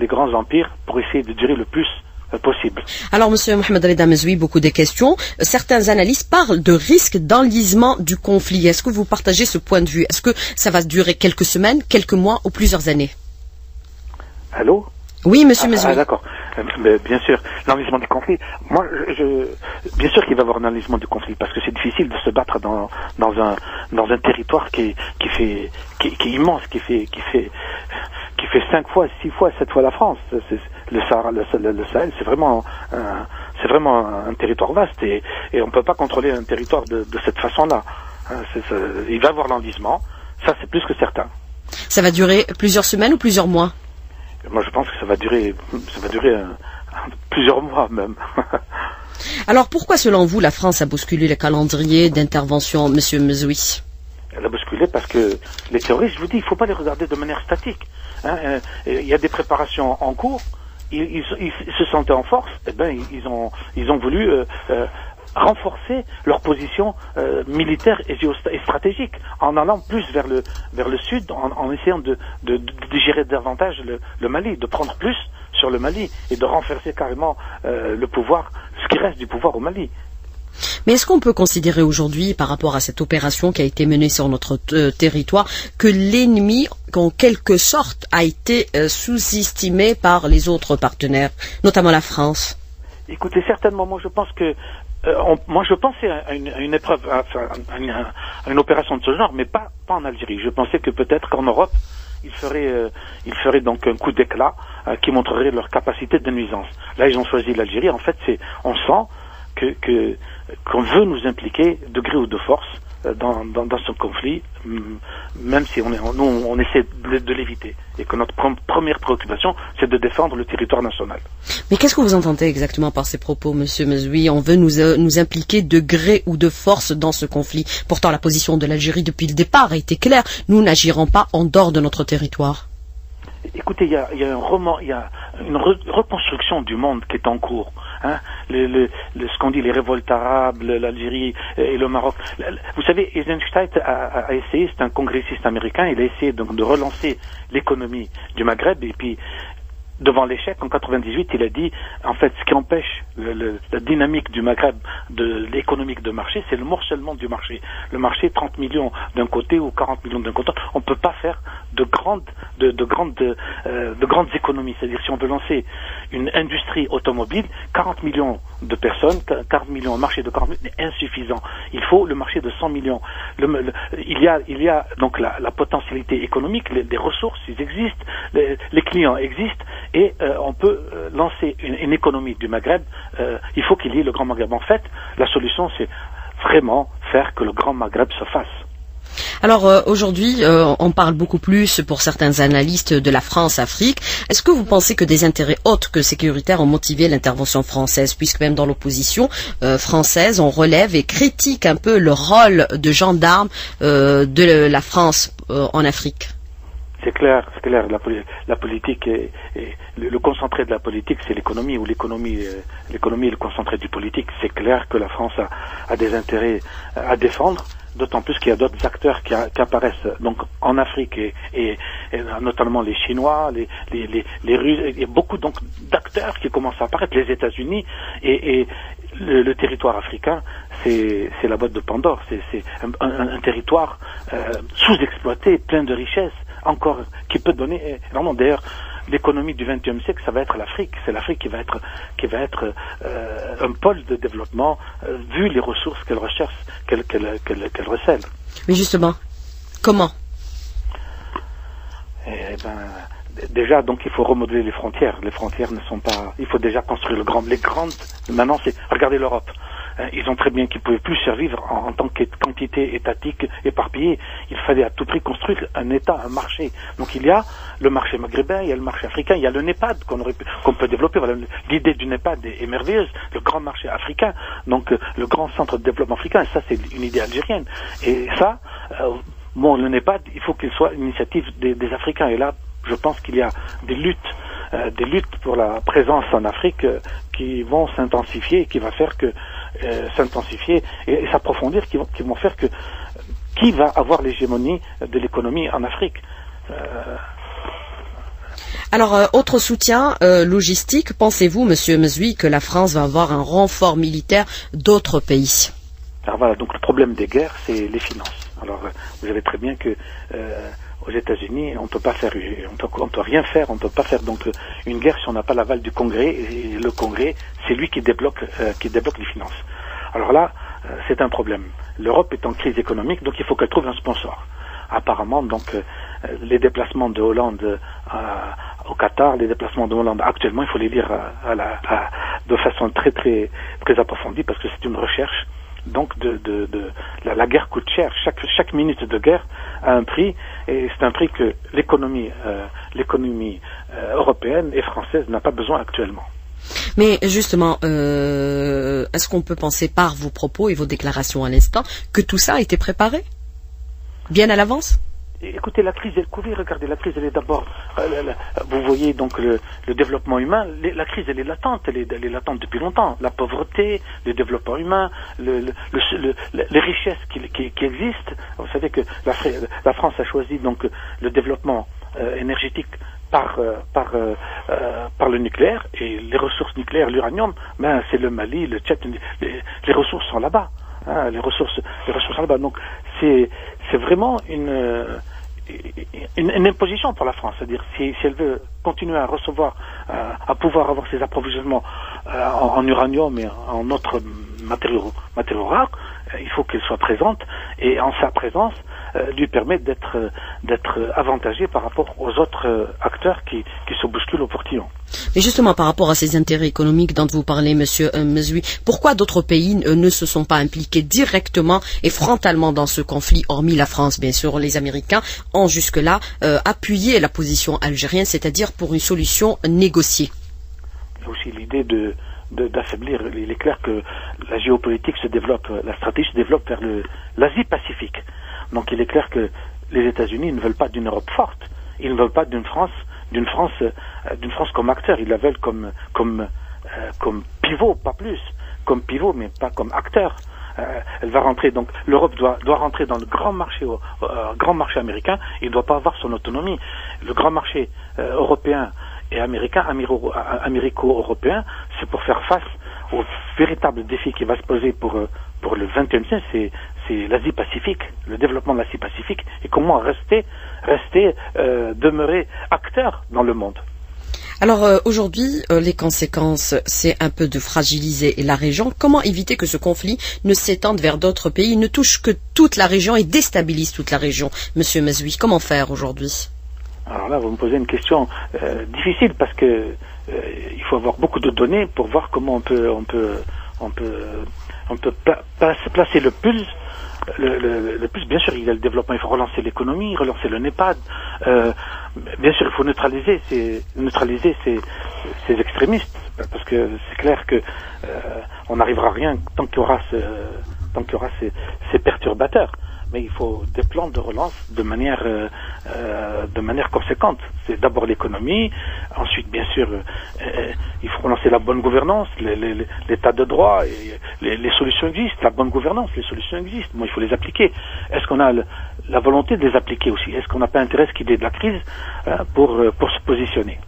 les grands empires pour essayer de durer le plus possible. Alors, Monsieur Mohamed Reda Mezoui, beaucoup de questions. Certains analystes parlent de risque d'enlisement du conflit. Est-ce que vous partagez ce point de vue? Est-ce que ça va durer quelques semaines, quelques mois ou plusieurs années? Allô? Oui, Monsieur Mezoui. D'accord. Bien sûr, l'enlisement du conflit. Moi, bien sûr qu'il va y avoir un enlisement du conflit parce que c'est difficile de se battre dans un territoire qui est immense, qui fait 5 fois, 6 fois, 7 fois la France. Le Sahara, le Sahel, c'est vraiment un territoire vaste et on ne peut pas contrôler un territoire de cette façon-là. Il va y avoir l'enlisement, ça c'est plus que certain. Ça va durer plusieurs semaines ou plusieurs mois? Moi je pense que ça va durer plusieurs mois même. Alors pourquoi selon vous la France a bousculé le calendrier d'intervention, Monsieur Mezoui? Elle a bousculé parce que les terroristes, je vous dis, il ne faut pas les regarder de manière statique. Il y a des préparations en cours. Ils se sentaient en force. Eh ben, ils ont voulu renforcer leur position militaire et stratégique en allant plus vers le sud, en essayant de gérer davantage le Mali, de prendre plus sur le Mali et de renforcer carrément le pouvoir, ce qui reste du pouvoir au Mali. Mais est-ce qu'on peut considérer aujourd'hui, par rapport à cette opération qui a été menée sur notre territoire, que l'ennemi, en quelque sorte, a été sous-estimé par les autres partenaires, notamment la France? Écoutez, certainement, moi je pense que je pensais à une épreuve, à une opération de ce genre, mais pas en Algérie. Je pensais que peut-être qu'en Europe, ils feraient donc un coup d'éclat qui montrerait leur capacité de nuisance. Là, ils ont choisi l'Algérie. En fait, on sent qu'on veut nous impliquer de gré ou de force dans ce conflit, même si on essaie de l'éviter et que notre première préoccupation c'est de défendre le territoire national. Mais qu'est-ce que vous entendez exactement par ces propos, Monsieur Mezoui? On veut nous impliquer de gré ou de force dans ce conflit. Pourtant la position de l'Algérie depuis le départ a été claire. Nous n'agirons pas en dehors de notre territoire. Écoutez, il y a une reconstruction du monde qui est en cours. Ce qu'on dit les révoltes arabes, l'Algérie et le Maroc. Vous savez, Eisenstein a essayé, c'est un congressiste américain, il a essayé donc de relancer l'économie du Maghreb et puis devant l'échec, en 98, il a dit, en fait, ce qui empêche la dynamique du Maghreb, de l'économique de marché, c'est le morcellement du marché. Le marché, 30 millions d'un côté ou 40 millions d'un côté, on ne peut pas faire de grandes économies. C'est-à-dire, si on veut lancer une industrie automobile, 40 millions de personnes, 40 millions, un marché de 40 millions, c'est insuffisant. Il faut le marché de 100 millions. Il y a donc la potentialité économique, les ressources, ils existent, les clients existent, et on peut lancer une économie du Maghreb. Il faut qu'il y ait le Grand Maghreb. En fait, la solution, c'est vraiment faire que le Grand Maghreb se fasse. Alors aujourd'hui, on parle beaucoup plus pour certains analystes de la France-Afrique. Est-ce que vous pensez que des intérêts autres que sécuritaires ont motivé l'intervention française, puisque même dans l'opposition française, on relève et critique un peu le rôle de gendarme de la France en Afrique? C'est clair. La politique et le concentré de la politique, c'est l'économie, ou l'économie est le concentré du politique. C'est clair que la France a des intérêts à défendre, d'autant plus qu'il y a d'autres acteurs qui apparaissent donc en Afrique et notamment les Chinois, les Russes. Il y a beaucoup donc d'acteurs qui commencent à apparaître, les États-Unis et le territoire africain. C'est la boîte de Pandore. C'est un territoire sous-exploité, plein de richesses, encore qui peut donner énormément. D'ailleurs, l'économie du XXe siècle, ça va être l'Afrique. C'est l'Afrique qui va être un pôle de développement vu les ressources qu'elle recherche, qu'elle recèle. Mais justement, comment? Déjà, donc, il faut remodeler les frontières. Les frontières ne sont pas. Il faut déjà construire les grandes. Maintenant, regardez l'Europe. Ils ont très bien qu'ils ne pouvaient plus survivre en tant que quantité étatique éparpillée. Il fallait à tout prix construire un État, un marché. Donc il y a le marché maghrébin, il y a le marché africain, il y a le NEPAD qu'on peut développer. Voilà, l'idée du NEPAD est merveilleuse. Le grand marché africain, donc le grand centre de développement africain, ça c'est une idée algérienne. Et ça, le NEPAD, il faut qu'il soit une initiative des Africains. Et là, je pense qu'il y a des luttes pour la présence en Afrique qui vont s'intensifier et qui va faire que s'intensifier et s'approfondir, qui vont faire que qui va avoir l'hégémonie de l'économie en Afrique. Alors, autre soutien logistique, pensez-vous, Monsieur Mezoui, que la France va avoir un renfort militaire d'autres pays? Alors voilà, donc le problème des guerres, c'est les finances. Alors, vous savez très bien que aux États-Unis, on peut pas faire, on peut rien faire, on peut pas faire donc une guerre si on n'a pas l'aval du Congrès. Et le Congrès, c'est lui qui débloque les finances. Alors là, c'est un problème. L'Europe est en crise économique, donc il faut qu'elle trouve un sponsor. Apparemment, donc les déplacements de Hollande au Qatar, les déplacements de Hollande actuellement, il faut les lire de façon très approfondie parce que c'est une recherche. Donc la guerre coûte cher. Chaque minute de guerre a un prix, et c'est un prix que l'économie européenne et française n'a pas besoin actuellement. Mais justement, est-ce qu'on peut penser par vos propos et vos déclarations à l'instant que tout ça a été préparé bien à l'avance? Écoutez, la crise, regardez, la crise, elle est d'abord, vous voyez donc le développement humain, la crise, elle est latente depuis longtemps. La pauvreté, le développement humain, les richesses qui existent. Vous savez que la France a choisi donc le développement énergétique par le nucléaire, et les ressources nucléaires, l'uranium, ben c'est le Mali, le Tchad, les ressources sont là-bas. Les ressources sont là-bas. Donc c'est vraiment une imposition pour la France. C'est-à-dire si elle veut continuer à recevoir, à pouvoir avoir ses approvisionnements en uranium et en autres matériaux rares, il faut qu'elle soit présente, et en sa présence lui permet d'être avantagée par rapport aux autres acteurs qui se bousculent au portillon. Mais justement, par rapport à ces intérêts économiques dont vous parlez, Monsieur Mezoui, pourquoi d'autres pays ne se sont pas impliqués directement et frontalement dans ce conflit, hormis la France, bien sûr? Les Américains ont jusque-là appuyé la position algérienne, c'est-à-dire pour une solution négociée. Il y a aussi l'idée d'affaiblir. Il est clair que la géopolitique se développe, la stratégie se développe vers l'Asie-Pacifique. Donc il est clair que les États-Unis ne veulent pas d'une Europe forte. Ils ne veulent pas d'une France comme acteur. Ils la veulent comme pivot, pas plus, comme pivot, mais pas comme acteur. Elle va rentrer, donc l'Europe doit rentrer dans le grand marché américain. Il ne doit pas avoir son autonomie. Le grand marché européen et américain, américo-européen, c'est pour faire face au véritable défi qui va se poser pour le 21e siècle, c'est l'Asie-Pacifique, le développement de l'Asie-Pacifique, et comment demeurer acteur dans le monde. Alors aujourd'hui, les conséquences, c'est un peu de fragiliser la région. Comment éviter que ce conflit ne s'étende vers d'autres pays, ne touche que toute la région et déstabilise toute la région? Monsieur Mezoui, comment faire aujourd'hui? Alors là, vous me posez une question difficile, parce que il faut avoir beaucoup de données pour voir comment on peut placer le pulse. Le plus, bien sûr, il y a le développement, il faut relancer l'économie, relancer le NEPAD. Bien sûr, il faut neutraliser ces extrémistes, parce que c'est clair que on n'arrivera à rien tant qu'il y aura ces perturbateurs. Mais il faut des plans de relance de manière conséquente. C'est d'abord l'économie, ensuite bien sûr il faut relancer la bonne gouvernance, l'état de droit, et les solutions existent, la bonne gouvernance, les solutions existent. Bon, il faut les appliquer. Est-ce qu'on a la volonté de les appliquer aussi? Est-ce qu'on n'a pas intérêt à ce qu'il y ait de la crise pour se positionner?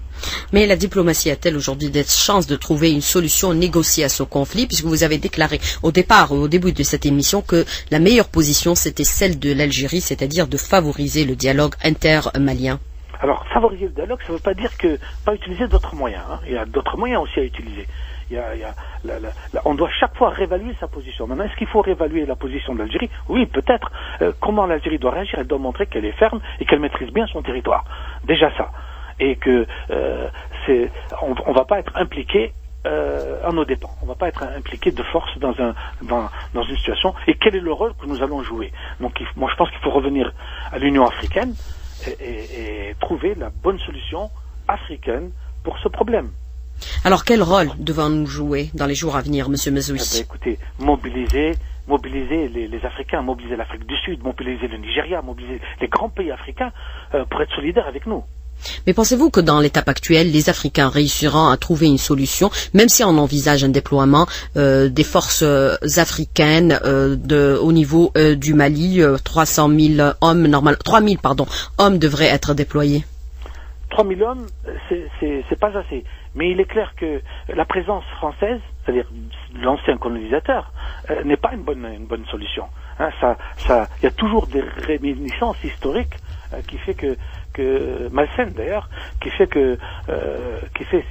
Mais la diplomatie a-t-elle aujourd'hui des chances de trouver une solution négociée à ce conflit, puisque vous avez déclaré au début de cette émission, que la meilleure position c'était celle de l'Algérie, c'est-à-dire de favoriser le dialogue intermalien? Alors, favoriser le dialogue, ça ne veut pas dire pas utiliser d'autres moyens. Il y a d'autres moyens aussi à utiliser. On doit chaque fois réévaluer sa position. Maintenant, est-ce qu'il faut réévaluer la position de l'Algérie? Oui, peut-être. Comment l'Algérie doit réagir? Elle doit montrer qu'elle est ferme et qu'elle maîtrise bien son territoire. Déjà ça. Et que on va pas être impliqué à nos dépens. On va pas être impliqué de force dans une situation. Et quel est le rôle que nous allons jouer? Donc, moi, je pense qu'il faut revenir à l'Union africaine et trouver la bonne solution africaine pour ce problème. Alors, quel rôle devons-nous jouer dans les jours à venir, Monsieur Mezoui? Écoutez, mobiliser les Africains, mobiliser l'Afrique du Sud, mobiliser le Nigeria, mobiliser les grands pays africains pour être solidaires avec nous. Mais pensez-vous que dans l'étape actuelle, les Africains réussiront à trouver une solution, même si on envisage un déploiement des forces africaines au niveau du Mali, 300 000 hommes, 3 000 hommes devraient être déployés? 3 000 hommes, c'est pas assez. Mais il est clair que la présence française, c'est-à-dire l'ancien colonisateur, n'est pas une bonne solution. Hein, il y a toujours des réminiscences historiques qui fait que malsaines d'ailleurs, qui fait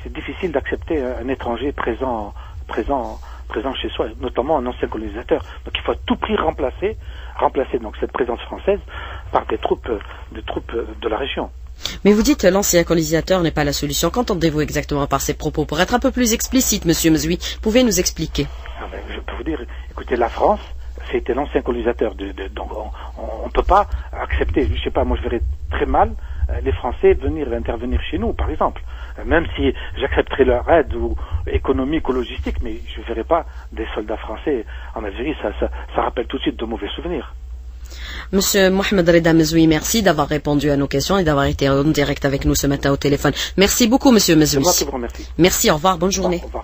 c'est difficile d'accepter un étranger présent chez soi, notamment un ancien colonisateur. Donc il faut à tout prix remplacer donc cette présence française par des troupes de la région. Mais vous dites l'ancien colonisateur n'est pas la solution. Qu'entendez-vous exactement par ces propos? Pour être un peu plus explicite, Monsieur Mezoui, pouvez nous expliquer? Je peux vous dire, écoutez, la France, c'était l'ancien colonisateur. Donc on peut pas accepter, je sais pas, moi je verrais très mal les Français venir intervenir chez nous, par exemple. Même si j'accepterais leur aide économique ou logistique, mais je ne verrais pas des soldats français en Algérie, ça rappelle tout de suite de mauvais souvenirs. Monsieur Mohamed Reda Mezoui, merci d'avoir répondu à nos questions et d'avoir été en direct avec nous ce matin au téléphone. Merci beaucoup, Monsieur Mezoui. C'est moi qui vous remercie. Merci, au revoir, bonne journée. Au revoir.